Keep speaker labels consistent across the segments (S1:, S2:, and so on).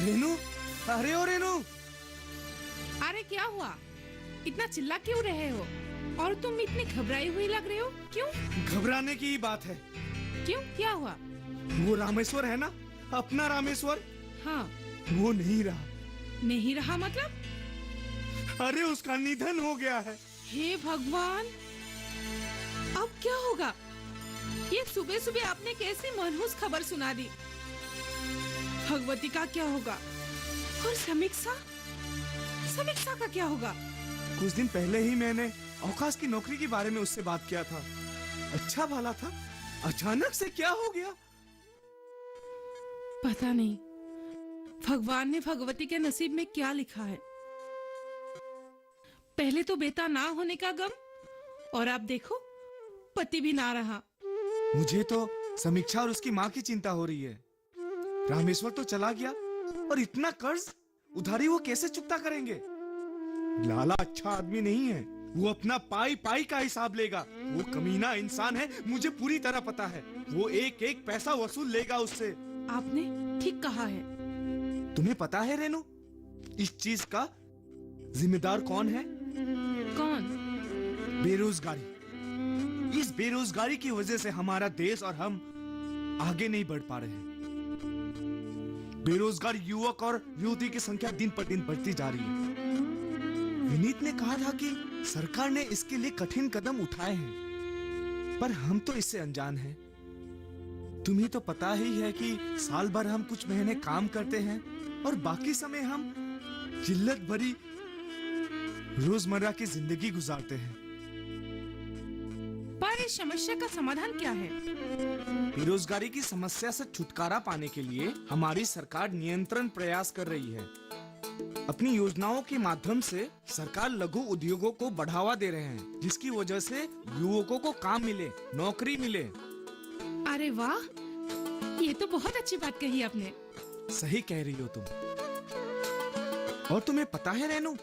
S1: रेनू, अरे ओ रेनू।
S2: अरे क्या हुआ? इतना चिल्ला क्यों रहे हो? और तुम इतनी घबराई हुई लग रहे हो, क्यों?
S1: घबराने की ही बात है।
S2: क्यों, क्या हुआ?
S1: वो रामेश्वर है ना, अपना रामेश्वर,
S2: हाँ।
S1: वो नहीं रहा।
S2: नहीं रहा मतलब?
S1: अरे उसका निधन हो गया है।
S2: हे भगवान, अब क्या होगा? ये सुबह सुबह आपने कैसी मनहूस खबर सुना दी। भगवती का क्या होगा? और समीक्षा का क्या होगा?
S1: कुछ दिन पहले ही मैंने अवकाश की नौकरी के बारे में उससे बात किया था। अच्छा भला था, अचानक से क्या हो गया?
S2: पता नहीं भगवान ने भगवती के नसीब में क्या लिखा है। पहले तो बेटा ना होने का गम, और अब देखो पति भी ना रहा।
S1: मुझे तो समीक्षा और उसकी माँ की चिंता हो रही है। रामेश्वर तो चला गया, और इतना कर्ज उधारी वो कैसे चुकता करेंगे? लाला अच्छा आदमी नहीं है, वो अपना पाई पाई का हिसाब लेगा। वो कमीना इंसान है, मुझे पूरी तरह पता है। वो एक एक पैसा वसूल लेगा उससे।
S2: आपने ठीक कहा है।
S1: तुम्हें पता है रेनू, इस चीज का जिम्मेदार कौन है?
S2: कौन?
S1: बेरोजगारी। इस बेरोजगारी की वजह से हमारा देश और हम आगे नहीं बढ़ पा रहे हैं। बेरोजगार युवक और युवती की संख्या दिन पर दिन बढ़ती जा रही है। विनीत ने कहा था कि सरकार ने इसके लिए कठिन कदम उठाए हैं, पर हम तो इससे अनजान हैं। तुम्हें तो पता ही है कि साल भर हम कुछ महीने काम करते हैं और बाकी समय हम जिल्लत भरी रोजमर्रा की जिंदगी गुजारते हैं।
S2: पर इस समस्या का समाधान क्या है?
S1: बेरोजगारी की समस्या से छुटकारा पाने के लिए हमारी सरकार निरंतर प्रयास कर रही है। अपनी योजनाओं के माध्यम से सरकार लघु उद्योगों को बढ़ावा दे रहे हैं, जिसकी वजह से युवकों को काम मिले, नौकरी मिले।
S2: अरे वाह, ये तो बहुत अच्छी बात कही आपने।
S1: सही कह रही हो तुम। और तुम्हें पता है रेनू,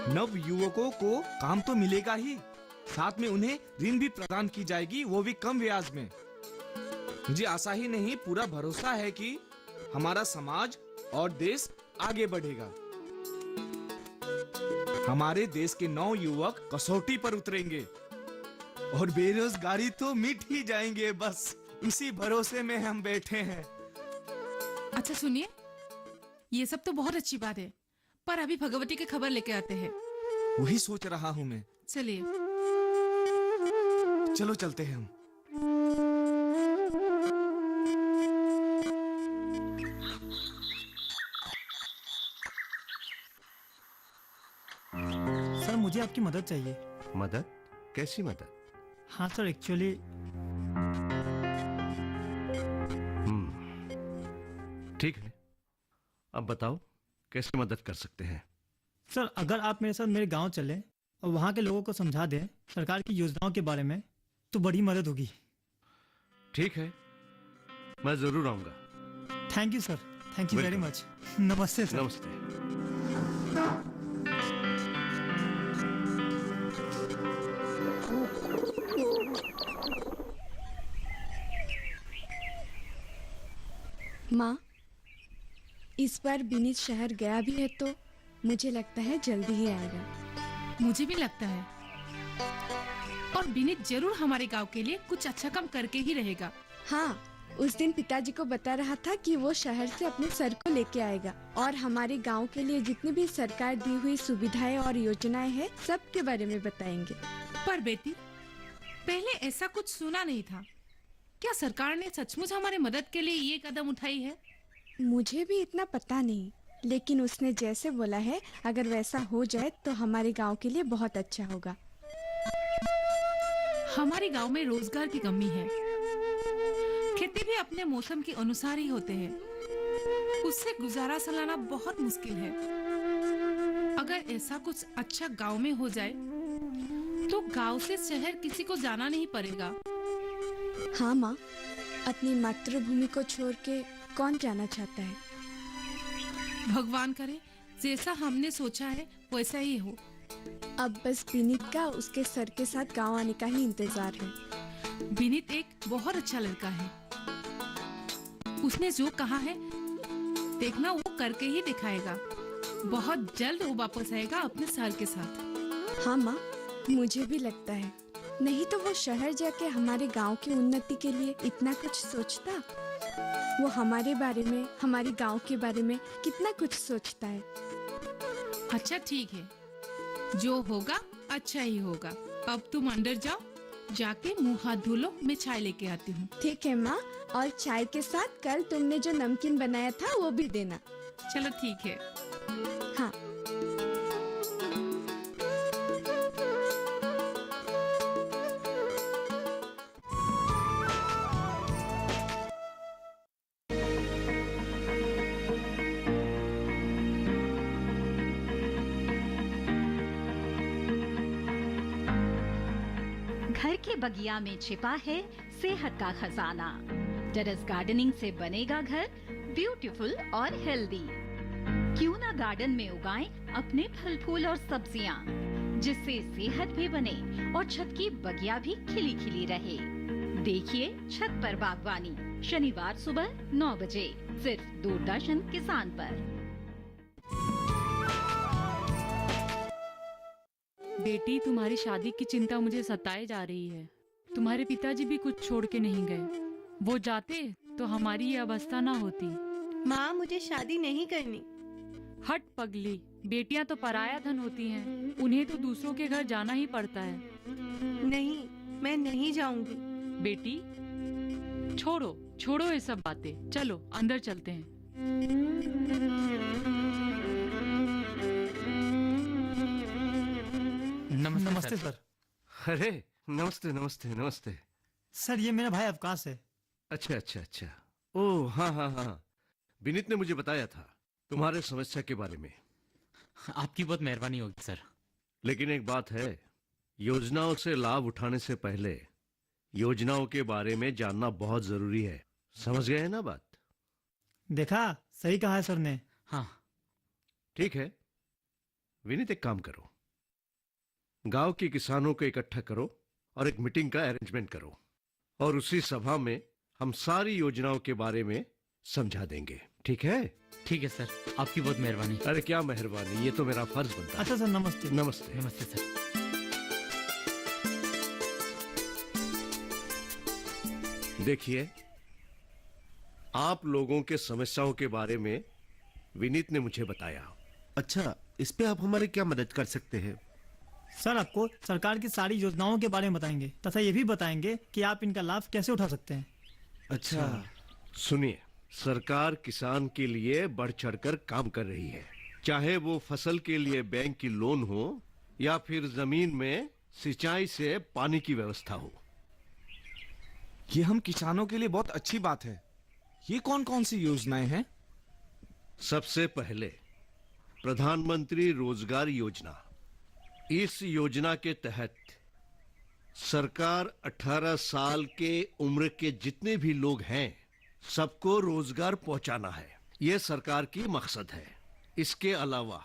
S1: नव युवकों को काम तो मिलेगा ही, साथ में उन्हें ऋण भी प्रदान की जाएगी, वो भी कम ब्याज में। मुझे आशा ही नहीं, पूरा भरोसा है कि हमारा समाज और देश आगे बढ़ेगा। हमारे देश के 9 युवक कसौटी पर उतरेंगे और बेरोजगारी तो मिट ही जाएंगे। बस इसी भरोसे में हम बैठे हैं।
S2: अच्छा सुनिए, ये सब तो बहुत अच्छी बात है, पर अभी भगवती की खबर लेके आते हैं।
S1: वही सोच रहा हूं मैं।
S2: चलिए
S1: चलो चलते हैं हम।
S3: सर मुझे आपकी मदद चाहिए।
S4: मदद? कैसी मदद?
S3: हाँ सर, एक्चुअली
S4: ठीक है, अब बताओ कैसे मदद कर सकते हैं?
S3: सर अगर आप मेरे साथ मेरे गांव चले और वहाँ के लोगों को समझा दें सरकार की योजनाओं के बारे में, तो बड़ी मदद होगी।
S4: ठीक है, मैं जरूर आऊंगा।
S3: Thank you sir, thank you very much. नमस्ते सर।
S4: नमस्ते।
S5: माँ, इस बार विनीत शहर गया भी है तो मुझे लगता है जल्दी ही आएगा।
S2: मुझे भी लगता है, और विनीत जरूर हमारे गांव के लिए कुछ अच्छा काम करके ही रहेगा।
S5: हाँ, उस दिन पिताजी को बता रहा था कि वो शहर से अपने सर को लेके आएगा और हमारे गांव के लिए जितनी भी सरकार दी हुई सुविधाएं और योजनाएं हैं सब के बारे में बताएंगे।
S2: पर बेटी, पहले ऐसा कुछ सुना नहीं था। क्या सरकार ने सचमुच हमारे मदद के लिए ये कदम उठाई है?
S5: मुझे भी इतना पता नहीं, लेकिन उसने जैसे बोला है अगर वैसा हो जाए तो हमारे गांव के लिए बहुत अच्छा होगा।
S2: हमारे गांव में रोजगार की कमी है। खेती भी अपने मौसम के अनुसार ही होते हैं, उससे गुजारा चलाना बहुत मुश्किल है। अगर ऐसा कुछ अच्छा गांव में हो जाए तो गांव से शहर किसी को जाना नहीं पड़ेगा।
S5: हाँ माँ, अपनी मातृभूमि को छोड़ के कौन जाना चाहता है?
S2: भगवान करे जैसा हमने सोचा है वैसा ही हो।
S5: अब बस विनीत का उसके सर के साथ गांव आने का ही इंतजार है।
S2: विनीत एक बहुत अच्छा लड़का है। उसने जो कहा है देखना वो करके ही दिखाएगा। बहुत जल्द वो वापस आएगा अपने सर के साथ।
S5: हाँ माँ, मुझे भी लगता है। नहीं तो वो शहर जाके हमारे गांव की उन्नति के लिए इतना कुछ सोचता। वो हमारे बारे में, हमारे गांव के बारे में कितना कुछ सोचता है।
S2: अच्छा ठीक है, जो होगा अच्छा ही होगा। अब तुम अंदर जाओ, जाके मुंह हाथ धो लो, मैं चाय लेके आती हूँ।
S5: ठीक है माँ, और चाय के साथ कल तुमने जो नमकीन बनाया था वो भी देना।
S2: चलो ठीक है।
S5: हाँ।
S6: घर के बगिया में छिपा है सेहत का खजाना। टेरेस गार्डनिंग से बनेगा घर ब्यूटीफुल और हेल्दी। क्यों ना गार्डन में उगाएं अपने फल फूल और सब्जियां, जिससे सेहत भी बने और छत की बगिया भी खिली खिली रहे। देखिए छत पर बागवानी, शनिवार सुबह 9 बजे सिर्फ दूरदर्शन किसान पर।
S7: बेटी, तुम्हारी शादी की चिंता मुझे सताए जा रही है। तुम्हारे पिताजी भी कुछ छोड़ के नहीं गए। वो जाते तो हमारी ये अवस्था ना होती।
S8: माँ, मुझे शादी नहीं करनी।
S7: हट पगली, बेटियां तो पराया धन होती हैं। उन्हें तो दूसरों के घर जाना ही पड़ता है।
S8: नहीं, मैं नहीं जाऊंगी।
S7: बेटी छोड़ो छोड़ो ये सब बातें, चलो अंदर चलते हैं।
S3: नमस्ते सर।
S4: अरे नमस्ते नमस्ते नमस्ते।
S3: सर ये मेरा भाई अवकाश है।
S4: अच्छा अच्छा अच्छा। ओह हाँ हाँ हाँ, विनीत ने मुझे बताया था तुम्हारे समस्या के बारे में।
S9: आपकी बहुत मेहरबानी होगी सर।
S4: लेकिन एक बात है, योजनाओं से लाभ उठाने से पहले योजनाओं के बारे में जानना बहुत जरूरी है। समझ गए ना बात?
S3: देखा, सही कहा है सर ने।
S9: हाँ
S4: ठीक है विनीत, एक काम करो, गांव के किसानों को इकट्ठा करो और एक मीटिंग का अरेंजमेंट करो, और उसी सभा में हम सारी योजनाओं के बारे में समझा देंगे। ठीक है?
S9: ठीक है सर, आपकी बहुत मेहरबानी।
S4: अरे क्या मेहरबानी, ये तो मेरा फर्ज बनता है।
S3: अच्छा सर, नमस्ते।
S4: नमस्ते।
S9: नमस्ते सर।
S4: देखिए, आप लोगों के समस्याओं के बारे में विनीत ने मुझे बताया।
S10: अच्छा, इस पे आप हमारी क्या मदद कर सकते हैं?
S3: सर आपको सरकार की सारी योजनाओं के बारे में बताएंगे तथा ये भी बताएंगे कि आप इनका लाभ कैसे उठा सकते हैं।
S10: अच्छा,
S4: सुनिए, सरकार किसान के लिए बढ़ चढ़कर काम कर रही है। चाहे वो फसल के लिए बैंक की लोन हो या फिर जमीन में सिंचाई से पानी की व्यवस्था हो।
S1: ये हम किसानों के लिए बहुत अच्छी बात है। ये कौन कौन सी योजनाएं हैं?
S4: सबसे पहले प्रधानमंत्री रोजगार योजना। इस योजना के तहत सरकार 18 साल के उम्र के जितने भी लोग हैं सबको रोजगार पहुंचाना है। यह सरकार की मकसद है। इसके अलावा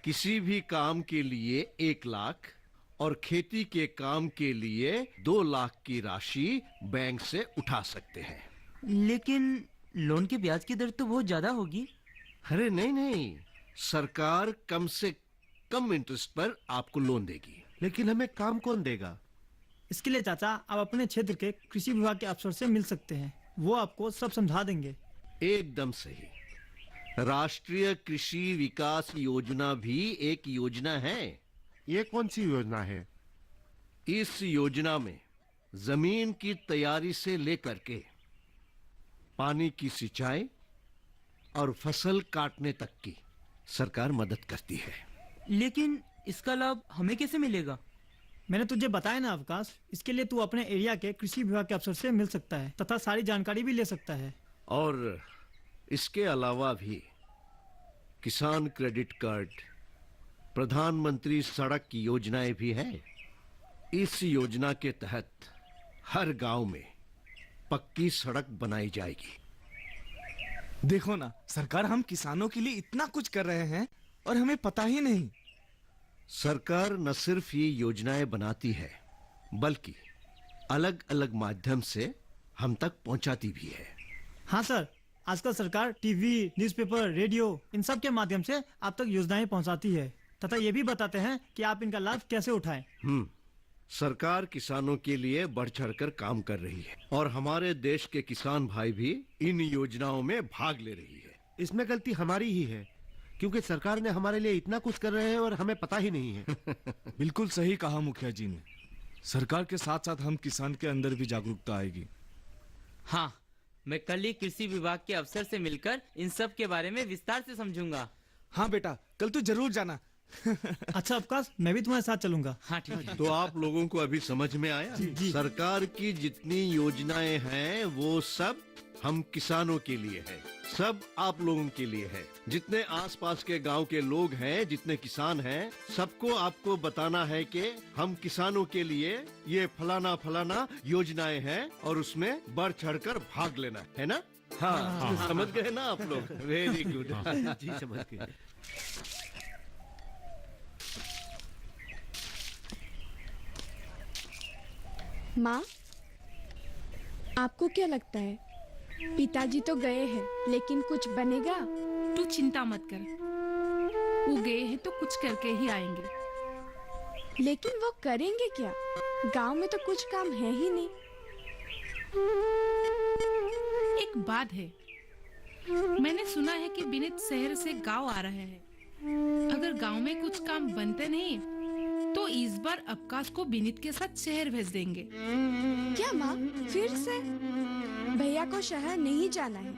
S4: किसी भी काम के लिए 1 लाख और खेती के काम के लिए 2 लाख की राशि बैंक से उठा सकते हैं।
S9: लेकिन लोन के ब्याज की दर तो बहुत ज्यादा होगी।
S4: अरे नहीं नहीं, सरकार कम से कम इंटरेस्ट पर आपको लोन देगी।
S10: लेकिन हमें काम कौन देगा?
S3: इसके लिए चाचा आप अपने क्षेत्र के कृषि विभाग के अफसर से मिल सकते हैं, वो आपको सब समझा देंगे।
S4: एकदम सही। राष्ट्रीय कृषि विकास योजना भी एक योजना है।
S10: ये कौन सी योजना है?
S4: इस योजना में जमीन की तैयारी से लेकर के पानी की सिंचाई और फसल काटने तक की सरकार मदद करती है।
S9: लेकिन इसका लाभ हमें कैसे मिलेगा?
S3: मैंने तुझे बताया ना अवकाश, इसके लिए तू अपने एरिया के कृषि विभाग के अफसर से मिल सकता है तथा सारी जानकारी भी ले सकता है।
S4: और इसके अलावा भी किसान क्रेडिट कार्ड, प्रधानमंत्री सड़क की योजनाएं भी हैं। इस योजना के तहत हर गांव में पक्की सड़क बनाई जाएगी।
S1: देखो ना, सरकार हम किसानों के लिए इतना कुछ कर रहे हैं और हमें पता ही नहीं।
S4: सरकार न सिर्फ ये योजनाएं बनाती है बल्कि अलग अलग माध्यम से हम तक पहुंचाती भी है।
S3: हाँ सर, आजकल सरकार टीवी, न्यूज़पेपर, रेडियो इन सब के माध्यम से आप तक योजनाएं पहुंचाती है तथा ये भी बताते हैं कि आप इनका लाभ कैसे उठाएं।
S4: सरकार किसानों के लिए बढ़ चढ़कर काम कर रही है और हमारे देश के किसान भाई भी इन योजनाओं में भाग ले रही है।
S10: इसमें गलती हमारी ही है, क्योंकि सरकार ने हमारे लिए इतना कुछ कर रहे हैं और हमें पता ही नहीं है।
S1: बिल्कुल सही कहा मुखिया जी ने। सरकार के साथ साथ हम किसान के अंदर भी जागरूकता आएगी।
S9: हाँ, मैं कल ही कृषि विभाग के अफसर से मिलकर इन सब के बारे में विस्तार से समझूंगा।
S1: हाँ बेटा, कल तो जरूर जाना।
S3: अच्छा अवकाश, मैं भी तुम्हारे साथ चलूंगा।
S9: हाँ ठीक है।
S4: तो आप लोगों को अभी समझ में आया? सरकार की जितनी योजनाएं हैं वो सब हम किसानों के लिए है, सब आप लोगों के लिए है। जितने आसपास के गांव के लोग हैं, जितने किसान हैं, सबको आपको बताना है कि हम किसानों के लिए ये फलाना फलाना योजनाएं हैं और उसमें बढ़ चढ़कर भाग लेना है ना? हाँ, समझ गए ना आप लोग? Very good.
S10: जी समझ गए।
S5: माँ, आपको क्या लगता है? पिताजी तो गए हैं, लेकिन कुछ बनेगा?
S2: तू चिंता मत कर, वो गए हैं तो कुछ करके ही आएंगे।
S5: लेकिन वो करेंगे क्या? गांव में तो कुछ काम है ही नहीं।
S2: एक बात है, मैंने सुना है कि विनीत शहर से गांव आ रहे हैं। अगर गांव में कुछ काम बनते नहीं तो इस बार अवकाश को विनीत के साथ शहर भेज देंगे।
S5: क्या माँ, फिर से? भैया को शहर नहीं जाना है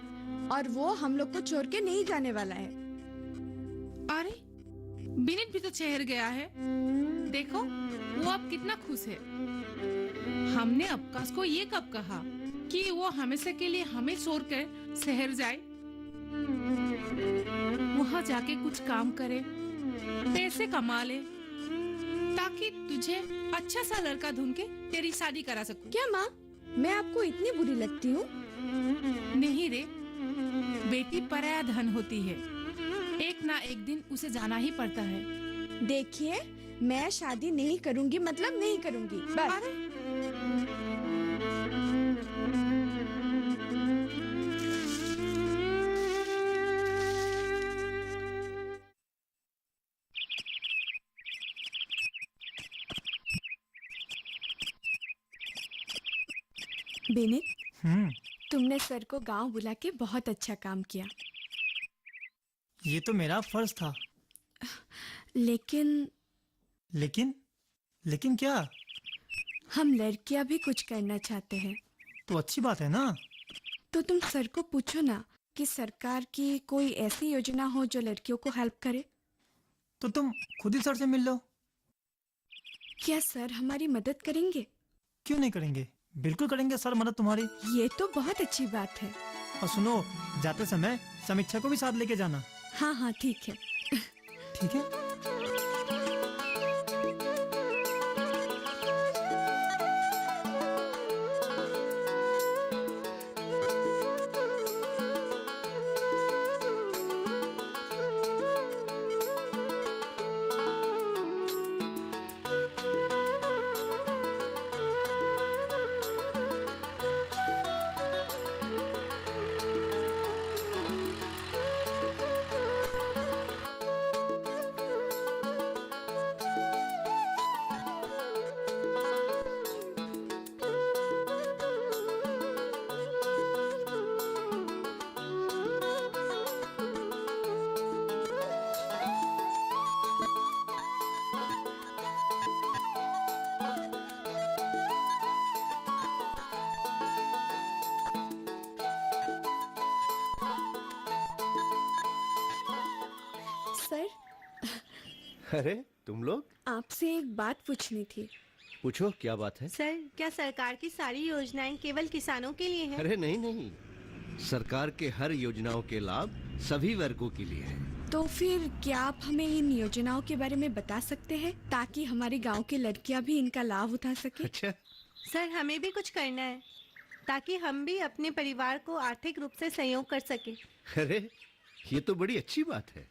S5: और वो हम लोग को छोड़ के नहीं जाने वाला है।
S2: अरे, विनीत भी तो शहर गया है। देखो, वो अब कितना खुश है। हमने अवकाश को ये कब कहा कि वो हमेशा के लिए हमें छोड़कर शहर जाए? वहाँ जाके कुछ काम करे, पैसे कमा ले, ताकि तुझे अच्छा सा लड़का ढूंढ के तेरी शादी करा सकूं।
S5: क्या माँ, मैं आपको इतनी बुरी लगती हूँ?
S2: नहीं रे, बेटी पराया धन होती है, एक ना एक दिन उसे जाना ही पड़ता है।
S5: देखिए, मैं शादी नहीं करूँगी मतलब नहीं करूँगी, बस। विनीत, तुमने सर को गांव बुला के बहुत अच्छा काम किया।
S3: ये तो मेरा फर्ज था।
S5: लेकिन
S3: लेकिन क्या?
S5: हम लड़कियां भी कुछ करना चाहते हैं।
S3: तो अच्छी बात है ना।
S5: तो तुम सर को पूछो ना कि सरकार की कोई ऐसी योजना हो जो लड़कियों को हेल्प करे।
S3: तो तुम खुद ही सर से मिल लो।
S5: क्या सर हमारी मदद करेंगे?
S3: क्यों नहीं करेंगे, बिल्कुल करेंगे सर मदद तुम्हारी।
S5: ये तो बहुत अच्छी बात है।
S3: और सुनो, जाते समय समीक्षा को भी साथ लेके जाना।
S5: हाँ हाँ ठीक है।
S3: ठीक है।
S5: सर,
S4: अरे तुम लोग,
S5: आपसे एक बात पूछनी थी।
S4: पूछो, क्या बात है?
S8: सर, क्या सरकार की सारी योजनाएं केवल किसानों के लिए हैं?
S4: अरे नहीं नहीं, सरकार के हर योजनाओं के लाभ सभी वर्गों के लिए है।
S5: तो फिर क्या आप हमें इन योजनाओं के बारे में बता सकते हैं ताकि हमारे गांव की लड़कियां भी इनका लाभ उठा सके?
S4: अच्छा,
S8: सर, हमें भी कुछ करना है ताकि हम भी अपने परिवार को आर्थिक रूप से सहयोग कर सके।
S4: अरे ये तो बड़ी अच्छी बात है।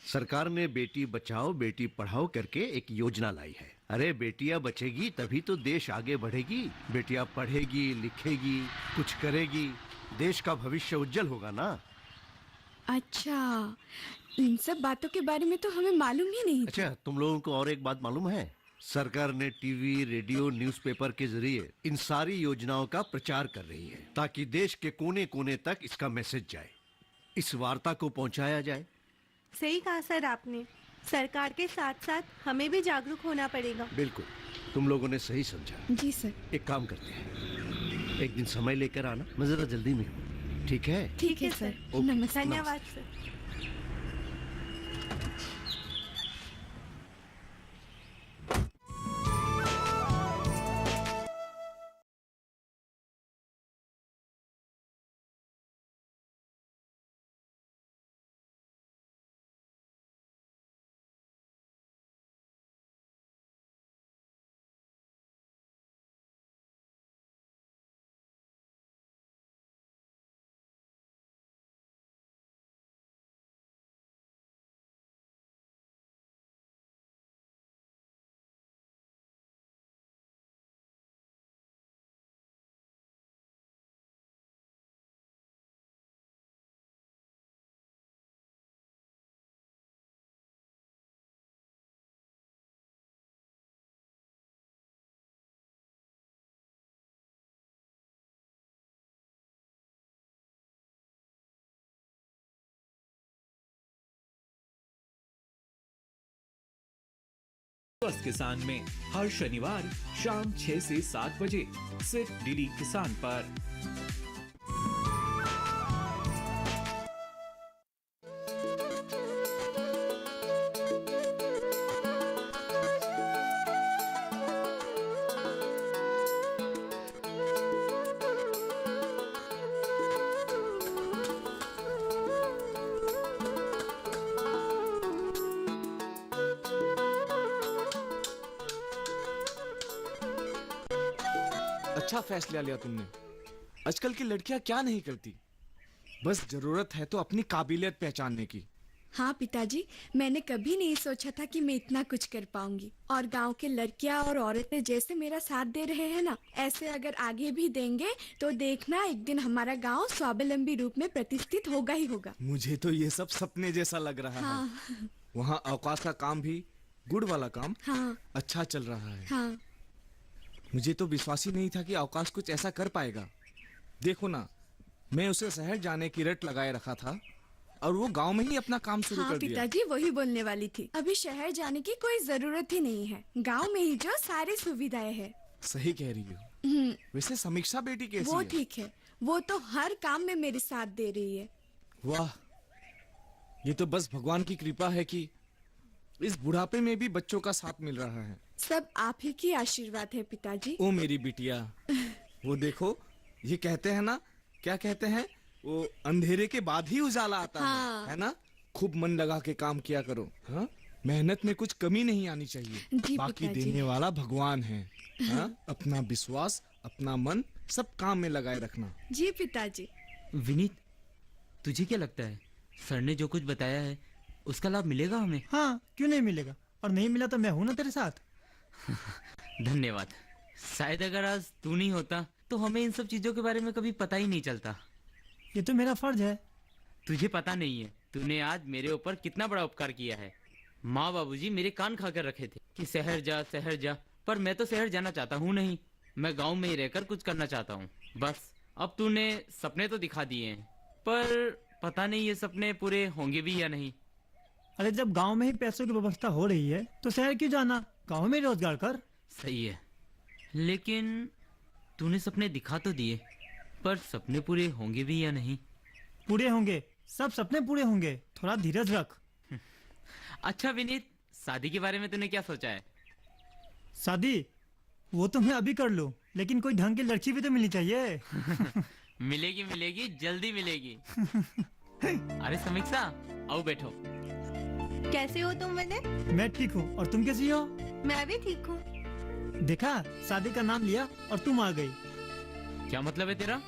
S4: सरकार ने बेटी बचाओ बेटी पढ़ाओ करके एक योजना लाई है। अरे बेटियां बचेगी तभी तो देश आगे बढ़ेगी। बेटियां पढ़ेगी लिखेगी कुछ करेगी, देश का भविष्य उज्जवल होगा ना।
S5: अच्छा, इन सब बातों के बारे में तो हमें मालूम ही नहीं था।
S4: अच्छा, तुम लोगों को और एक बात मालूम है? सरकार ने टीवी, रेडियो, न्यूज़पेपर के जरिए इन सारी योजनाओं का प्रचार कर रही है ताकि देश के कोने कोने तक इसका मैसेज जाए, इस वार्ता को पहुंचाया जाए।
S8: सही कहा सर आपने। सरकार के साथ साथ हमें भी जागरूक होना पड़ेगा।
S4: बिल्कुल, तुम लोगों ने सही समझा।
S5: जी सर।
S4: एक काम करते हैं, एक दिन समय लेकर आना, मैं जरा जल्दी में हूँ। ठीक है?
S5: ठीक है सर।
S4: ओके।
S5: नमस्ते।
S8: धन्यवाद सर।
S11: स्वस्थ किसान में हर शनिवार शाम 6 से 7 बजे सिर्फ डीडी किसान पर।
S1: अच्छा फैसला लिया तुमने। आजकल की लड़कियां क्या नहीं करती, बस जरूरत है तो अपनी काबिलियत पहचानने की।
S5: हाँ पिताजी, मैंने कभी नहीं सोचा था कि मैं इतना कुछ कर पाऊंगी। और गांव के लड़कियां और औरतें जैसे मेरा साथ दे रहे हैं ना, ऐसे अगर आगे भी देंगे तो देखना एक दिन हमारा गांव स्वावलंबी रूप में प्रतिष्ठित होगा ही होगा।
S1: मुझे तो ये सब सपने जैसा लग रहा
S5: हाँ।
S1: है। वहाँ अवकाश का काम भी, गुड़ वाला काम,
S5: हाँ।
S1: अच्छा चल रहा है।
S5: हाँ।
S1: मुझे तो विश्वास ही नहीं था कि अवकाश कुछ ऐसा कर पाएगा। देखो ना, मैं उसे शहर जाने की रट लगाए रखा था और वो गांव में ही अपना काम शुरू
S5: हाँ
S1: कर दिया।
S5: पिताजी, वही बोलने वाली थी। अभी शहर जाने की कोई जरूरत ही नहीं है, गांव में ही जो सारी सुविधाएं हैं।
S1: सही कह रही हो। वैसे समीक्षा बेटी कैसी
S5: वो
S1: है?
S5: ठीक है, वो तो हर काम में मेरे साथ दे रही है।
S1: वाह, ये तो बस भगवान की कृपा है कि इस बुढ़ापे में भी बच्चों का साथ मिल रहा है।
S5: सब आप ही की आशीर्वाद है पिताजी।
S1: ओ मेरी बिटिया, वो देखो, ये कहते हैं ना, क्या कहते हैं, वो अंधेरे के बाद ही उजाला आता
S5: हाँ।
S1: है ना? खूब मन लगा के काम किया करो। हाँ? मेहनत में कुछ कमी नहीं आनी चाहिए।
S5: जी
S1: बाकी
S5: पिताजी।
S1: देने वाला भगवान है। हाँ? अपना विश्वास, अपना मन सब काम में लगाए रखना।
S5: जी पिताजी।
S9: विनीत, तुझे क्या लगता है सर ने जो कुछ बताया है उसका लाभ मिलेगा हमें?
S3: हाँ, क्यों नहीं मिलेगा, और नहीं मिला तो मैं हूं ना तेरे साथ।
S9: धन्यवाद। शायद अगर आज तू नहीं होता तो हमें इन सब चीजों के बारे में कभी पता ही नहीं चलता।
S3: ये तो मेरा फर्ज है।
S9: तुझे पता नहीं है तूने आज मेरे ऊपर कितना बड़ा उपकार किया है। माँ बाबूजी मेरे कान खाकर रखे थे कि शहर जा, पर मैं तो शहर जाना चाहता हूँ नहीं। मैं गांव में ही रहकर कुछ करना चाहता हूँ। बस अब तूने सपने तो दिखा दिए हैं, पर पता नहीं ये सपने पूरे होंगे भी या नहीं।
S3: अरे जब गांव में ही पैसों की व्यवस्था हो रही है तो शहर क्यों जाना, गांव में रोजगार कर।
S9: सही है, लेकिन तूने सपने दिखा तो दिए, पर सपने पूरे होंगे भी या नहीं?
S3: पूरे होंगे, सब सपने पूरे होंगे, थोड़ा धीरज रख।
S9: अच्छा विनीत, शादी के बारे में तूने क्या सोचा है?
S3: शादी वो तो मैं अभी कर लूं, लेकिन कोई ढंग की लड़की भी तो मिलनी चाहिए।
S9: मिलेगी मिलेगी, जल्दी मिलेगी। अरे समीक्षा, आओ बैठो।
S8: कैसे हो तुम विनीत?
S3: मैं ठीक हूँ, और तुम कैसी हो?
S8: मैं भी ठीक हूँ।
S3: देखा, शादी का नाम लिया और तुम आ गई।
S9: क्या मतलब है तेरा?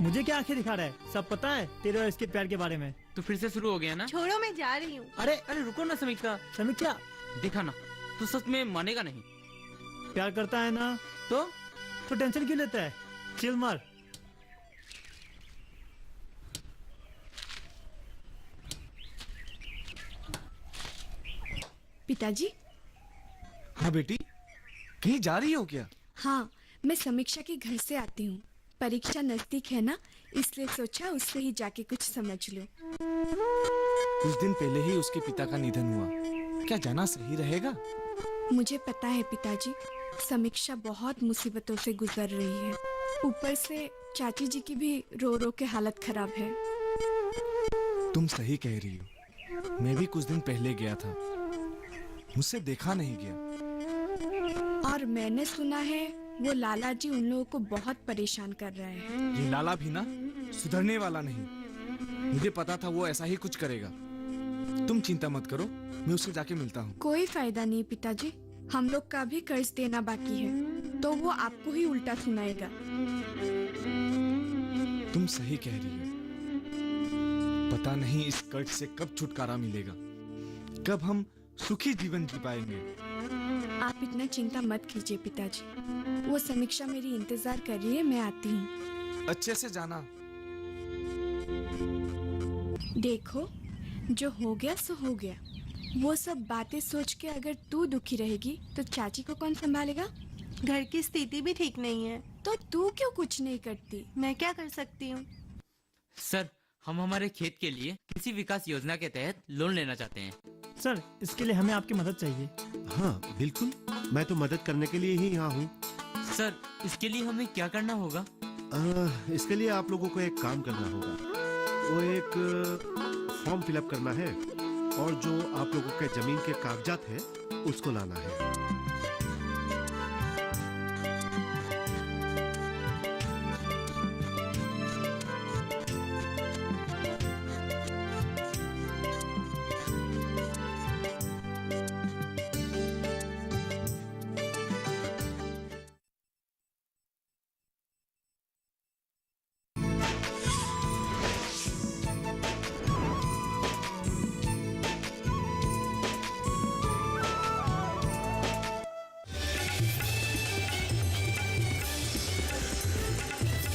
S3: मुझे क्या आंखें दिखा रहा है, सब पता है तेरे और इसके प्यार के बारे में।
S9: तो फिर से शुरू हो गया ना?
S8: छोड़ो, मैं जा रही हूँ।
S9: अरे रुको ना समीक्षा।
S3: समीक्षा,
S9: देखा ना, तू सच में मानेगा नहीं।
S3: प्यार करता है ना, तो टेंशन क्यों लेता है, चिल मार।
S5: पिताजी।
S1: हाँ बेटी, कहीं जा रही हो क्या?
S5: हाँ, मैं समीक्षा के घर से आती हूँ। परीक्षा नजदीक है ना, इसलिए सोचा उससे ही जाके कुछ समझ लूं।
S1: कुछ दिन पहले ही उसके पिता का निधन हुआ, क्या जाना सही रहेगा?
S5: मुझे पता है पिताजी, समीक्षा बहुत मुसीबतों से गुजर रही है। ऊपर से चाची जी की भी रो रो के हालत खराब है।
S1: तुम सही कह रही हो, मैं भी कुछ दिन पहले गया था, मुझसे देखा नहीं गया।
S5: और मैंने सुना है वो लाला जी उन लोगों को बहुत परेशान कर रहे हैं।
S1: ये लाला भी ना सुधरने वाला नहीं, मुझे पता था वो ऐसा ही कुछ करेगा। तुम चिंता मत करो, मैं उससे जाके मिलता हूँ।
S5: कोई फायदा नहीं पिताजी, हम लोग का भी कर्ज देना बाकी है, तो वो आपको ही उल्टा सुनाएगा।
S1: तुम सही कह रही हो, पता नहीं इस कर्ज से कब छुटकारा मिलेगा, कब हम सुखी जीवन जी पाएंगे।
S5: आप इतना चिंता मत कीजिए पिताजी, वो समीक्षा मेरी इंतजार कर रही है, मैं आती हूँ।
S1: अच्छे से जाना।
S5: देखो, जो हो गया सो हो गया। वो सब बातें सोच के अगर तू दुखी रहेगी तो चाची को कौन संभालेगा?
S8: घर की स्थिति भी ठीक नहीं है।
S5: तो तू क्यों कुछ नहीं करती?
S8: मैं क्या कर सकती हूँ?
S9: सर, हम हमारे खेत के लिए किसी विकास योजना के तहत लोन लेना चाहते हैं।
S3: सर, इसके लिए हमें आपकी मदद चाहिए।
S10: हाँ बिल्कुल, मैं तो मदद करने के लिए ही यहाँ हूँ।
S9: सर, इसके लिए हमें क्या करना होगा?
S10: इसके लिए आप लोगों को एक काम करना होगा। वो एक फॉर्म फिलअप करना है और जो आप लोगों के जमीन के कागजात है उसको लाना है।